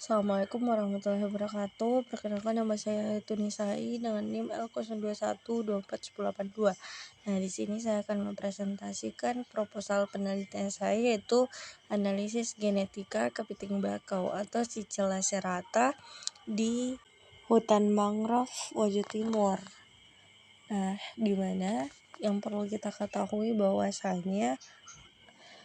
Assalamualaikum warahmatullahi wabarakatuh. Perkenalkan nama saya Tunisai dengan NIM L0212410882. Nah, di sini saya akan mempresentasikan proposal penelitian saya yaitu analisis genetika kepiting bakau atau cicel lacerata di hutan mangrove Wajah Timur. Nah, di mana yang perlu kita ketahui bahwasanya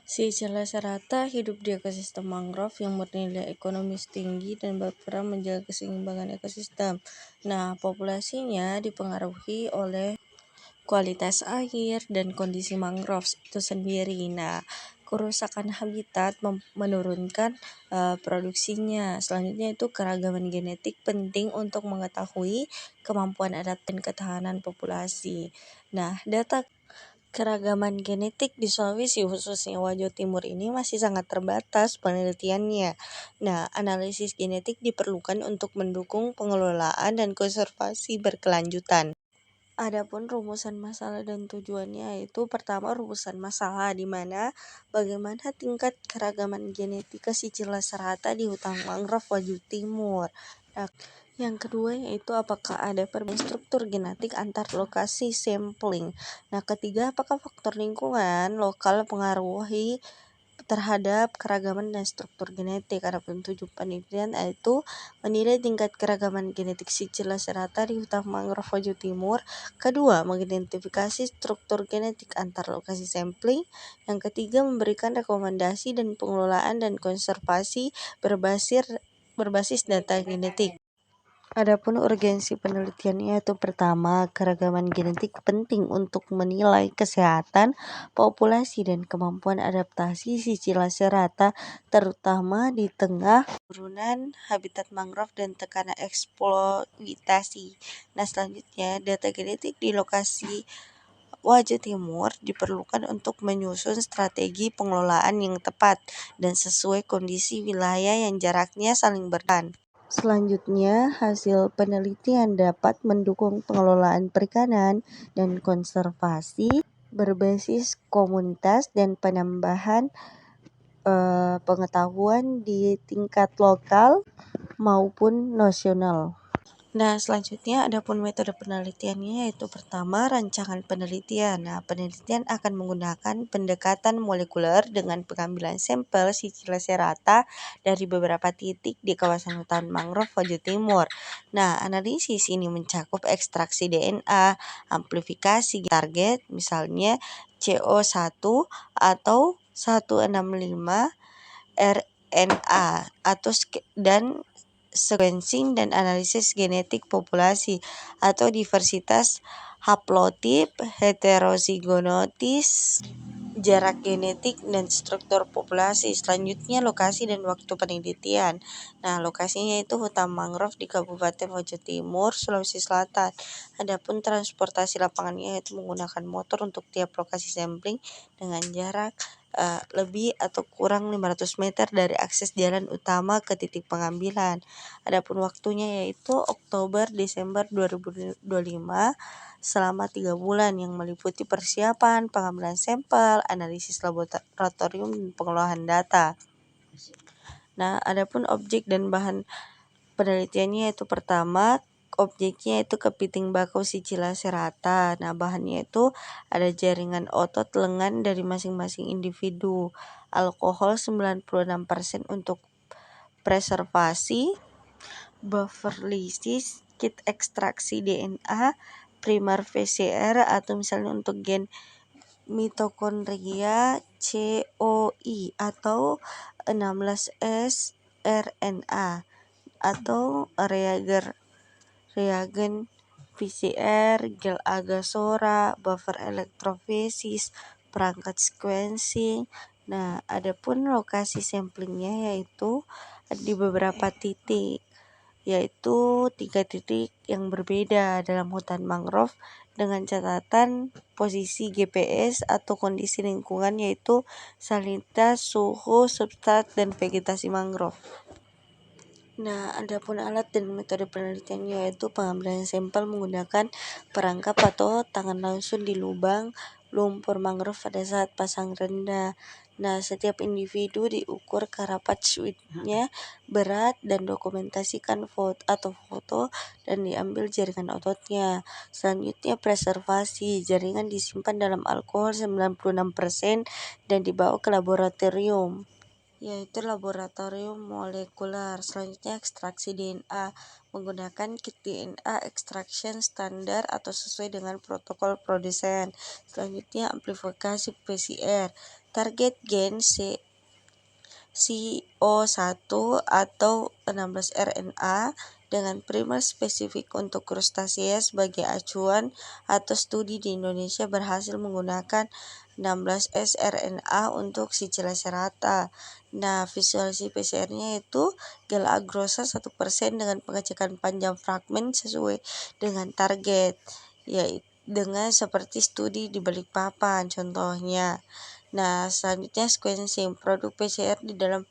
cicel lacerata hidup di ekosistem mangrove yang bernilai ekonomis tinggi dan berperan menjaga keseimbangan ekosistem. Nah, populasinya dipengaruhi oleh kualitas air dan kondisi mangrove itu sendiri. Nah, kerusakan habitat menurunkan produksinya. Selanjutnya itu keragaman genetik penting untuk mengetahui kemampuan adaptasi dan ketahanan populasi. Nah, data keragaman genetik di Sulawesi khususnya Wajah Timur ini masih sangat terbatas penelitiannya. Nah, analisis genetik diperlukan untuk mendukung pengelolaan dan konservasi berkelanjutan. Adapun rumusan masalah dan tujuannya yaitu pertama rumusan masalah di mana bagaimana tingkat keragaman genetika cicel lacerata di hutan mangrove Wajah Timur. Nah, yang kedua yaitu apakah ada perbedaan struktur genetik antar lokasi sampling. Nah, ketiga apakah faktor lingkungan lokal mempengaruhi terhadap keragaman dan struktur genetik. Adapun tujuan penelitian yaitu menilai tingkat keragaman genetik cicel lacerata di hutan mangrove Wajah Timur. Kedua, mengidentifikasi struktur genetik antar lokasi sampling. Yang ketiga, memberikan rekomendasi dan pengelolaan dan konservasi berbasis data genetik. Adapun urgensi penelitiannya itu pertama, keragaman genetik penting untuk menilai kesehatan populasi dan kemampuan adaptasi cicel lacerata terutama di tengah penurunan habitat mangrove dan tekanan eksploitasi. Nah, selanjutnya data genetik di lokasi Wajah Timur diperlukan untuk menyusun strategi pengelolaan yang tepat dan sesuai kondisi wilayah yang jaraknya saling berdekatan. Selanjutnya, hasil penelitian dapat mendukung pengelolaan perikanan dan konservasi berbasis komunitas dan penambahan pengetahuan di tingkat lokal maupun nasional. Nah, selanjutnya adapun metode penelitiannya yaitu pertama rancangan penelitian. Nah, penelitian akan menggunakan pendekatan molekuler dengan pengambilan sampel cicel lacerata dari beberapa titik di kawasan hutan mangrove Wajah Timur. Nah, analisis ini mencakup ekstraksi DNA, amplifikasi target misalnya CO1 atau 165 RNA dan sequencing dan analisis genetik populasi atau diversitas haplotip, heterozigonotis, jarak genetik dan struktur populasi. Selanjutnya lokasi dan waktu penelitian. Nah, lokasinya itu hutan mangrove di Kabupaten Wajah Timur, Sulawesi Selatan. Adapun transportasi lapangannya itu menggunakan motor untuk tiap lokasi sampling dengan jarak lebih atau kurang 500 meter dari akses jalan utama ke titik pengambilan. Adapun waktunya yaitu Oktober-Desember 2025 selama 3 bulan yang meliputi persiapan, pengambilan sampel, analisis laboratorium, dan pengolahan data. Nah, adapun objek dan bahan penelitiannya yaitu pertama, objeknya itu kepiting bakau cicel lacerata. Nah, bahannya itu ada jaringan otot lengan dari masing-masing individu, alkohol 96% untuk preservasi, buffer lysis, kit ekstraksi DNA, primer PCR atau misalnya untuk gen mitokondria COI atau 16S RNA atau reagen PCR, gel agasora, buffer elektroforesis, perangkat sequencing. Nah, adapun lokasi samplingnya yaitu di beberapa titik, yaitu 3 titik yang berbeda dalam hutan mangrove dengan catatan posisi GPS atau kondisi lingkungan yaitu salinitas, suhu, substrat, dan vegetasi mangrove. Nah, adapun alat dan metode penelitiannya yaitu pengambilan sampel menggunakan perangkap atau tangan langsung di lubang lumpur mangrove pada saat pasang rendah. Nah, setiap individu diukur karapat suitnya, berat, dan dokumentasikan foto dan diambil jaringan ototnya. Selanjutnya preservasi. Jaringan disimpan dalam alkohol 96% dan dibawa ke laboratorium, yaitu laboratorium molekuler. Selanjutnya ekstraksi DNA menggunakan kit DNA extraction standar atau sesuai dengan protokol produsen. Selanjutnya amplifikasi PCR. Target gen CO1 atau 16 RNA dengan primer spesifik untuk krustasea sebagai acuan atau studi di Indonesia berhasil menggunakan 16 sRNA untuk Shigella lacerata. Nah, visualisasi PCR-nya itu gel agrosa 1% dengan pengecekan panjang fragmen sesuai dengan target, yaitu dengan seperti studi di Balikpapan contohnya. Nah, selanjutnya sequencing. Produk PCR di dalam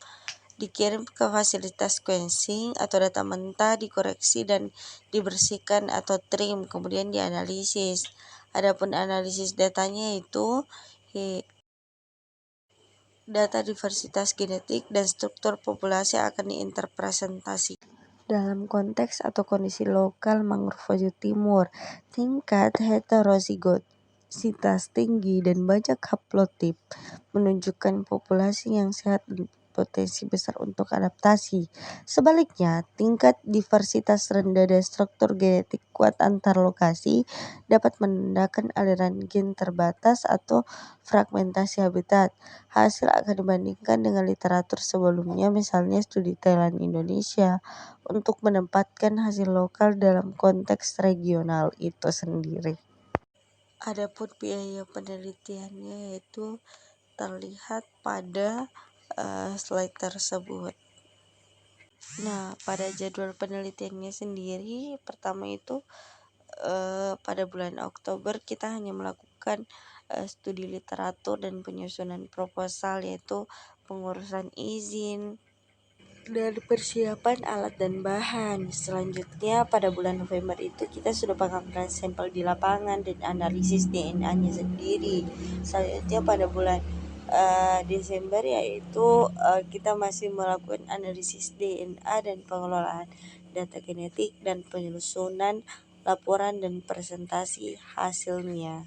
dikirim ke fasilitas sequencing atau data mentah dikoreksi dan dibersihkan atau trim, kemudian dianalisis. Adapun analisis datanya itu data diversitas genetik dan struktur populasi akan diinterpretasikan dalam konteks atau kondisi lokal mangrove wajah timur. Tingkat heterozigositas tinggi dan banyak haplotip menunjukkan populasi yang sehat dan potensi besar untuk adaptasi. Sebaliknya, tingkat diversitas rendah dan struktur genetik kuat antar lokasi dapat menandakan aliran gen terbatas atau fragmentasi habitat. Hasil akan dibandingkan dengan literatur sebelumnya, misalnya studi Thailand Indonesia, untuk menempatkan hasil lokal dalam konteks regional itu sendiri. Adapun biaya penelitiannya yaitu terlihat pada slide tersebut. Nah, pada jadwal penelitiannya sendiri, pertama itu pada bulan Oktober kita hanya melakukan studi literatur dan penyusunan proposal, yaitu pengurusan izin dan persiapan alat dan bahan. Selanjutnya pada bulan November itu kita sudah pengambilan sampel di lapangan dan analisis DNA-nya sendiri. Selanjutnya pada bulan Desember yaitu kita masih melakukan analisis DNA dan pengelolaan data genetik dan penyusunan laporan dan presentasi hasilnya.